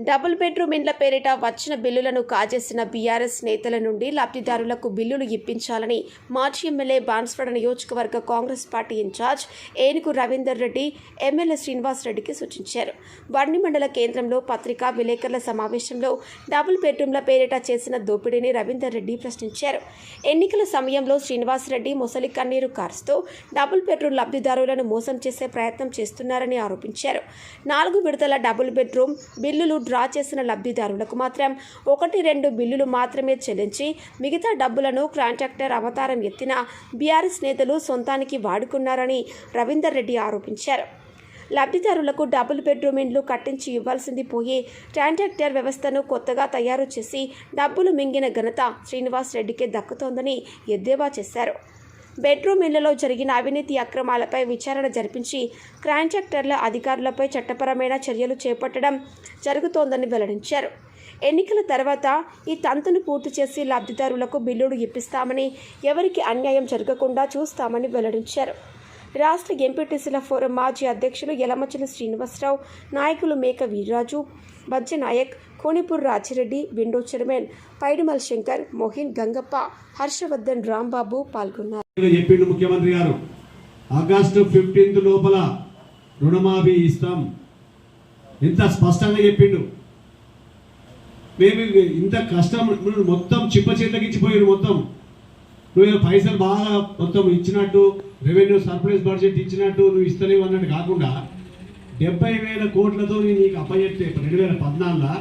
Double bedroom ఇండ్ల పేరిట వచ్చిన బిల్లులను కాజేసిన బీఆర్ఎస్ నేతల నుండి లబ్ధిదారులకు బిల్లులు ఇప్పించాలని మాజీ ఎమ్మెల్యే బాన్స్వాడ నియోజకవర్గ కాంగ్రెస్ పార్టీ ఇన్ఛార్జ్ ఏనుగు రవీందర్ రెడ్డి ఎమ్మెల్యే శ్రీనివాస్ రెడ్డికి సూచించారు. వర్ణి మండల కేంద్రంలో పత్రికా విలేకరుల సమావేశంలో డబుల్ బెడ్రూమ్ల పేరిట చేసిన దోపిడీని రవీందర్ రెడ్డి ప్రశ్నించారు. ఎన్నికల సమయంలో శ్రీనివాస్ రెడ్డి మొసలి కన్నీరు కారుస్తూ డబుల్ బెడ్రూమ్ లబ్ధిదారులను మోసం చేసే ప్రయత్నం చేస్తున్నారని ఆరోపించారు. 4 విడతల డబుల్ బెడ్రూమ్ బిల్లులు డ్రా చేసిన లబ్ధిదారులకు మాత్రం 1-2 బిల్లులు మాత్రమే చెల్లించి మిగతా డబ్బులను కాంట్రాక్టర్ అవతారం ఎత్తిన బీఆర్ఎస్ నేతలు సొంతానికి వాడుకున్నారని రవీందర్ రెడ్డి ఆరోపించారు. లబ్ధిదారులకు డబుల్ బెడ్రూమ్ ఇండ్లు కట్టించి ఇవ్వాల్సింది పోయి కాంట్రాక్టర్ వ్యవస్థను కొత్తగా తయారు చేసి డబ్బులు మింగిన ఘనత శ్రీనివాస్ రెడ్డికే దక్కుతోందని ఎద్దేవా చేశారు. బెడ్రూమ్ ఇళ్లలో జరిగిన అవినీతి అక్రమాలపై విచారణ జరిపించి కాంట్రాక్టర్ల అధికారులపై చట్టపరమైన చర్యలు చేపట్టడం జరుగుతోందని వెల్లడించారు. ఎన్నికల తర్వాత ఈ తంతును పూర్తి చేసి లబ్ధిదారులకు బిల్లులు ఇప్పిస్తామని, ఎవరికి అన్యాయం జరగకుండా చూస్తామని వెల్లడించారు. రాష్ట్ర ఎంపీటీసీల ఫోరం మాజీ అధ్యక్షులు యలమచల శ్రీనివాసరావు, నాయకులు మేక వీర్రాజు, బజ్జనాయక్, కోనిపూర్ రాజిరెడ్డి, విండో చైర్మన్ పైడిమల్ శంకర్, మోహిన్, గంగప్ప, హర్షవర్ధన్, రాంబాబు పాల్గొన్నారు. చెప్పిండు ముఖ్యమంత్రి గారు, ఆగస్టు 15 లోపల రుణమాఫీ ఇస్తాం. ఎంత స్పష్టంగా చెప్పిండు. మేము ఇంత కష్టం మొత్తం చిప్ప చేతకిచ్చిపోయారు. మొత్తం నువ్వు పైసలు బాగా మొత్తం ఇచ్చినట్టు, రెవెన్యూ సర్ప్రైజ్ బడ్జెట్ ఇచ్చినట్టు నువ్వు ఇస్తలేవు అన్నట్టు కాకుండా 70,000 కోట్లతో నీకు అప్పచెప్తే 2014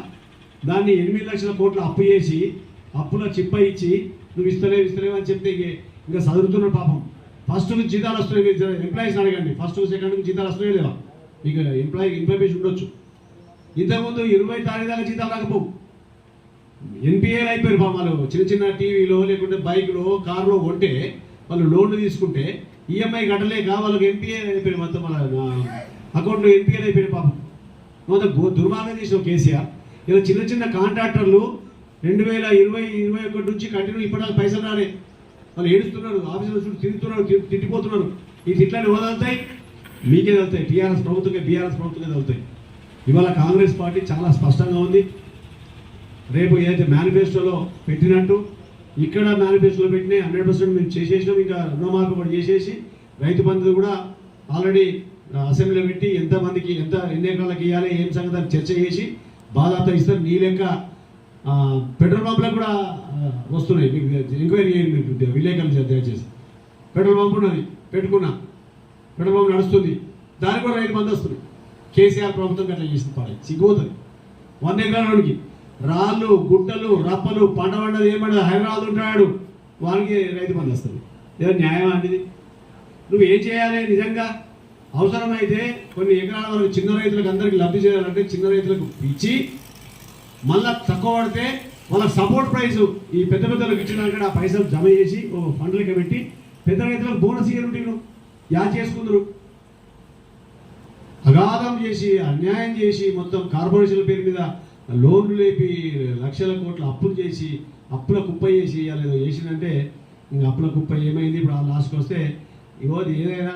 దాన్ని 8 లక్షల కోట్లు అప్పు చేసి అప్పుల చిప్ప ఇచ్చి నువ్వు ఇస్తలేవు అని చెప్తే ఇంకా చదువుతున్న పాపం. ఫస్ట్ నుంచి జీతాలు వస్తున్నాయి. ఎంప్లాయీస్ అడగండి, ఫస్ట్ సెకండ్ నుంచి జీతాలు వస్తున్నాయి లేవా? మీకు ఎంప్లాయీ ఇన్ఫర్మేషన్ ఉండొచ్చు. ఇంతకుముందు 20 తారీఖు దాకా జీతాలు రాకపోవు. ఎన్పిఏలు అయిపోయారు పాపాలు. చిన్న చిన్న టీవీలో లేకుంటే బైక్లో కారులో కొంటే వాళ్ళు లోన్లు తీసుకుంటే ఈఎంఐ కట్టలేక వాళ్ళకి ఎన్పిఏ అయిపోయారు. మొత్తం మన అకౌంట్లో ఎన్పిఏలు అయిపోయారు పాపం. మొత్తం దుర్మార్గం చేసిన కేసీఆర్. ఇలా చిన్న చిన్న కాంట్రాక్టర్లు 2020-21 నుంచి కంటిన్యూ ఇప్పటిదాకా పైసలు రాలే. వాళ్ళు ఏడుస్తున్నారు, ఆఫీసులో తిరుగుతున్నారు, తిట్టిపోతున్నారు. ఈ తిట్లని వదులుతాయి, మీకే వెళ్తాయి. టీఆర్ఎస్ ప్రభుత్వంగా బీఆర్ఎస్ ప్రభుత్వంగా వెళ్తాయి. ఇవాళ కాంగ్రెస్ పార్టీ చాలా స్పష్టంగా ఉంది. రేపు ఏదైతే మేనిఫెస్టోలో పెట్టినట్టు ఇక్కడ మేనిఫెస్టోలో పెట్టినా 100% మేము చేసేసినాం. ఇంకా రుణమాఫీ కూడా చేసేసి రైతు బంధు కూడా ఆల్రెడీ అసెంబ్లీలో పెట్టి ఎంతమందికి ఎన్ని ఎకరాలకు ఇవ్వాలి ఏం సంగతి చర్చ చేసి బాధాతో ఇస్తారు. నీ లెక్క పెట్రోల్ పంపులకు కూడా వస్తున్నాయి. మీకు ఎంక్వైరీ చేయండి విలేకరులు దయచేసి. పెట్రోల్ పంపు ఉన్నది, పెట్టుకున్నా, పెట్రోల్ పంపు నడుస్తుంది, దానికి కూడా రైతు బంధు వస్తుంది. కేసీఆర్ ప్రభుత్వం అట్లా చేసింది. పాడే సిగ్గుపోతుంది. 100 ఎకరాలకి రాళ్ళు, గుట్టలు, రప్పలు, పంట పండదు ఏమన్నది హైదరాబాద్ ఉంటాడు, వాళ్ళకి రైతు బంధు వస్తుంది. ఏదో న్యాయం అనేది. నువ్వు ఏం చేయాలి? నిజంగా అవసరమైతే కొన్ని ఎకరాల వరకు చిన్న రైతులకు అందరికీ లబ్ధి చేయాలంటే చిన్న రైతులకు ఇచ్చి మళ్ళా తక్కువ పడితే వాళ్ళకి సపోర్ట్ ప్రైస్ ఈ పెద్ద పెద్దలకు ఇచ్చినాక ఆ పైసలు జమ చేసి ఓ ఫండ్లకి పెట్టి పెద్ద రైతులకు బోనస్ ఇవ్వనుంటే యా చేసుకుందరు. అగాధం చేసి అన్యాయం చేసి మొత్తం కార్పొరేషన్ల పేరు మీద లోన్లు లేపి లక్షల కోట్ల అప్పులు చేసి అప్పుల కుప్ప చేసి ఏదో చేసిందంటే ఇంకా అప్పుల కుప్ప ఏమైంది? ఇప్పుడు ఆ లాస్ట్కి వస్తే ఇవ్వదు ఏదైనా